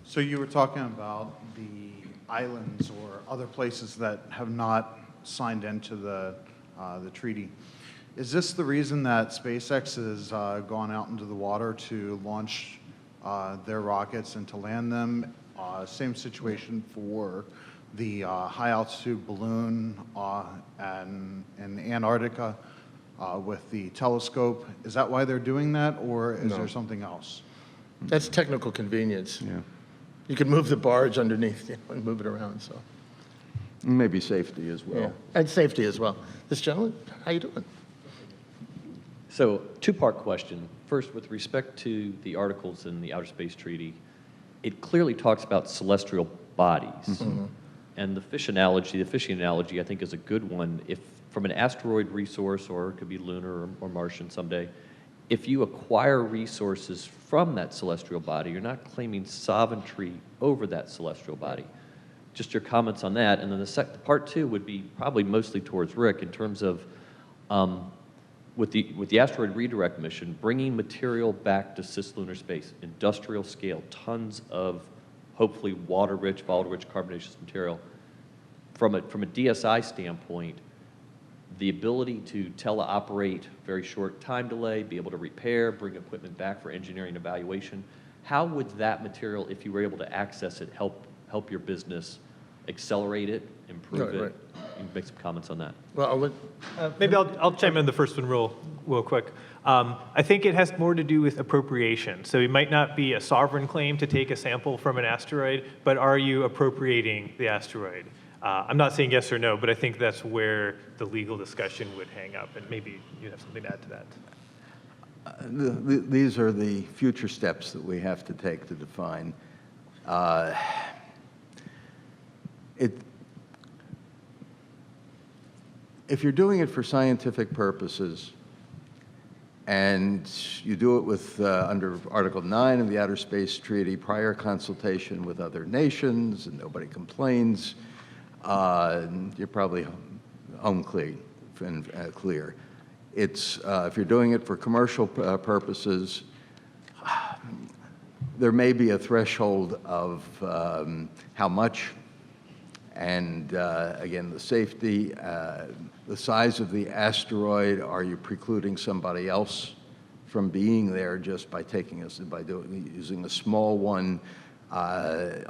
So you were talking about the islands or other places that have not signed into the treaty. Is this the reason that SpaceX has gone out into the water to launch their rockets and to land them? Same situation for the high-altitude balloon in Antarctica with the telescope. Is that why they're doing that, or is there something else? That's technical convenience. Yeah. You can move the barge underneath and move it around. So, Maybe safety as well. and safety as well. This gentleman, how you doing? So, two-part question. First, with respect to the articles in the Outer Space Treaty, it clearly talks about celestial bodies. And the fishing analogy, I think, is a good one. If from an asteroid resource, or it could be lunar or Martian someday, if you acquire resources from that celestial body, you're not claiming sovereignty over that celestial body. Just your comments on that. And then the part two would be probably mostly towards Rick in terms of with the asteroid redirect mission, bringing material back to cislunar space, industrial scale, tons of hopefully water-rich, volatile-rich carbonaceous material. From a DSI standpoint, the ability to teleoperate, very short time delay, be able to repair, bring equipment back for engineering evaluation, how would that material, if you were able to access it, help your business accelerate it, improve it? Right. You can make some comments on that. Well, I'll let, Maybe I'll chime in on the first one real quick. I think it has more to do with appropriation. So it might not be a sovereign claim to take a sample from an asteroid, but are you appropriating the asteroid? I'm not saying yes or no, but I think that's where the legal discussion would hang up, and maybe you have something to add to that. These are the future steps that we have to take to define. If you're doing it for scientific purposes, and you do it with under Article 9 of the Outer Space Treaty, prior consultation with other nations, and nobody complains, you're probably home clean and clear. It's if you're doing it for commercial purposes, there may be a threshold of how much, and again, the safety, the size of the asteroid. Are you precluding somebody else from being there just by using a small one?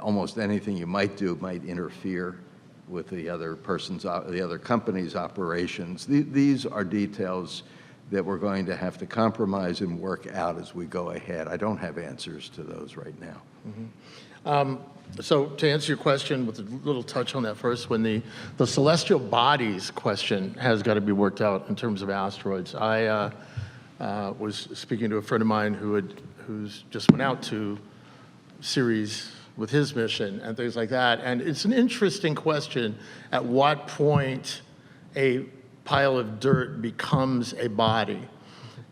Almost anything you might do might interfere with the other company's operations. These are details that we're going to have to compromise and work out as we go ahead. I don't have answers to those right now. so to answer your question with a little touch on that first, when the celestial bodies question has got to be worked out in terms of asteroids. I was speaking to a friend of mine who's just went out to Ceres with his mission and things like that. And it's an interesting question at what point a pile of dirt becomes a body.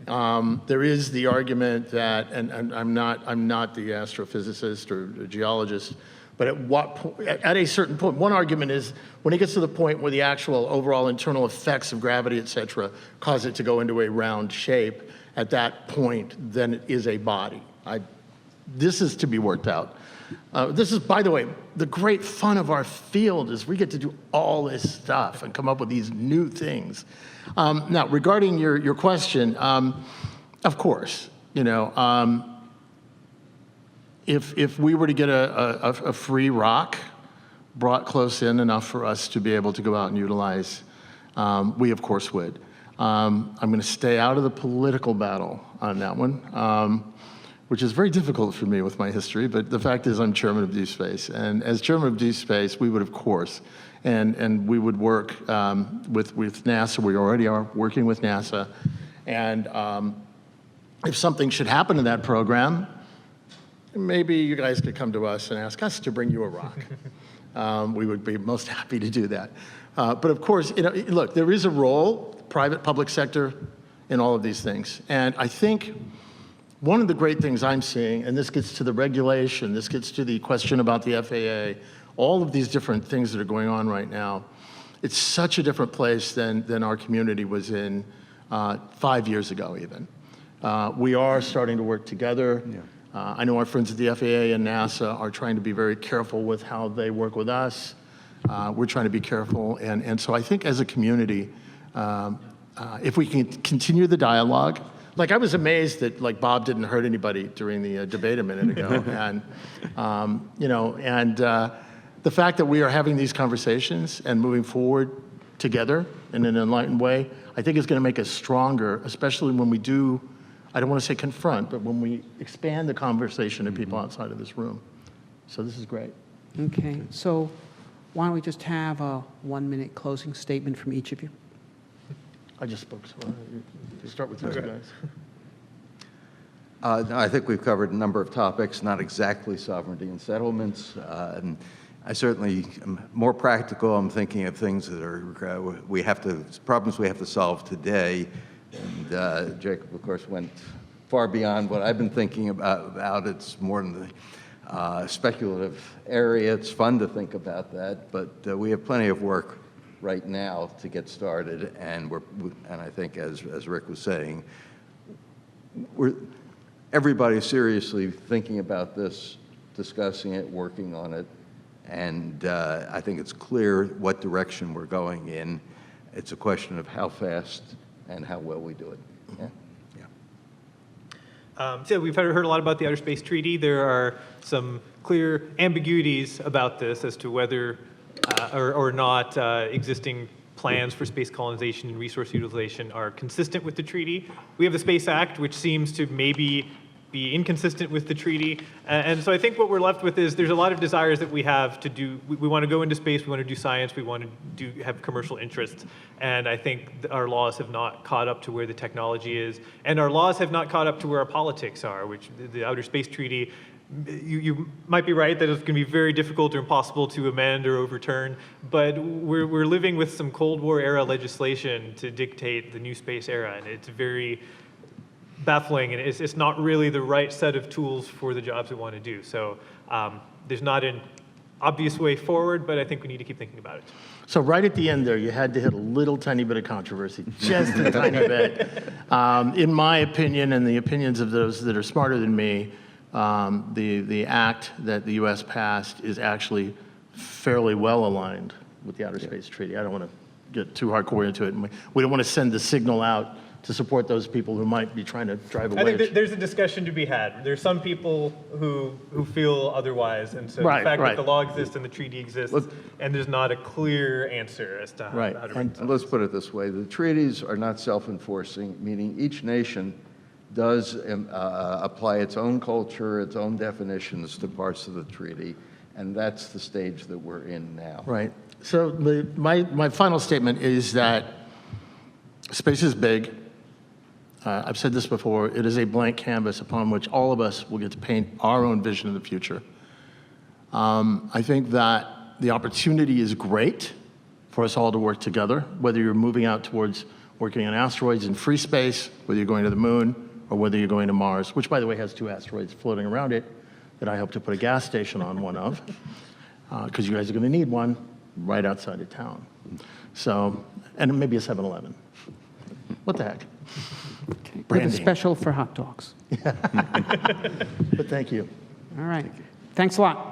There is the argument that, and I'm not the astrophysicist or geologist, but at a certain point, one argument is when it gets to the point where the actual overall internal effects of gravity, et cetera, cause it to go into a round shape, at that point, then it is a body. This is to be worked out. This is, by the way, the great fun of our field is we get to do all this stuff and come up with these new things. Now, regarding your question, of course, if we were to get a free rock brought close in enough for us to be able to go out and utilize, we of course would. I'm going to stay out of the political battle on that one. which is very difficult for me with my history, but the fact is I'm chairman of Deep Space. And as chairman of Deep Space, we would, of course, and we would work with NASA. We already are working with NASA. And if something should happen in that program, maybe you guys could come to us and ask us to bring you a rock. We would be most happy to do that. But of course, look, there is a role, private, public sector, in all of these things. And I think one of the great things I'm seeing, and this gets to the regulation, this gets to the question about the FAA, all of these different things that are going on right now, it's such a different place than our community was in 5 years ago even. We are starting to work together. Yeah. I know our friends at the FAA and NASA are trying to be very careful with how they work with us. We're trying to be careful. And so I think as a community, if we can continue the dialogue, like I was amazed that like Bob didn't hurt anybody during the debate a minute ago. And, the fact that we are having these conversations and moving forward together in an enlightened way, I think is going to make us stronger, especially when we do, I don't want to say confront, but when we expand the conversation to people outside of this room. So this is great. Okay, so why don't we just have a 1-minute closing statement from each of you? I just spoke, so you start with you guys. No, I think we've covered a number of topics, not exactly sovereignty and settlements. And I certainly am more practical. I'm thinking of things that are problems we have to solve today. And Jacob, of course, went far beyond what I've been thinking about. It's more in the speculative area. It's fun to think about that, but we have plenty of work right now to get started. And I think, as Rick was saying, everybody's seriously thinking about this, discussing it, working on it. And I think it's clear what direction we're going in. It's a question of how fast and how well we do it. Yeah. So we've heard a lot about the Outer Space Treaty. There are some clear ambiguities about this as to whether or not existing plans for space colonization and resource utilization are consistent with the treaty. We have the Space Act, which seems to maybe be inconsistent with the treaty. And so I think what we're left with is there's a lot of desires that we have to do. We want to go into space, we want to do science, we want to have commercial interests. And I think our laws have not caught up to where the technology is. And our laws have not caught up to where our politics are, which the Outer Space Treaty, you might be right that it's going to be very difficult or impossible to amend or overturn, but we're living with some Cold War era legislation to dictate the new space era, and it's very baffling, and it's not really the right set of tools for the jobs we want to do. So there's not an obvious way forward, but I think we need to keep thinking about it. So right at the end there, you had to hit a little tiny bit of controversy, just a tiny bit. In my opinion, and the opinions of those that are smarter than me, the act that the U.S. passed is actually fairly well aligned with the Outer Space Treaty. I don't want to get too hardcore into it. And we don't want to send the signal out to support those people who might be trying to drive a wedge. I think there's a discussion to be had. There's some people who feel otherwise, and so the fact that the law exists and the treaty exists, and there's not a clear answer as to how to and let's put it this way. The treaties are not self-enforcing, meaning each nation does apply its own culture, its own definitions to parts of the treaty, and that's the stage that we're in now. Right. So my final statement is that space is big. I've said this before, it is a blank canvas upon which all of us will get to paint our own vision of the future. I think that the opportunity is great for us all to work together, whether you're moving out towards working on asteroids in free space, whether you're going to the moon, or whether you're going to Mars, which, by the way, has 2 asteroids floating around it that I hope to put a gas station on one of, because you guys are going to need one right outside of town. So, and maybe a 7-Eleven. What the heck? Okay. With a special for hot dogs. But thank you. All right. Thanks a lot.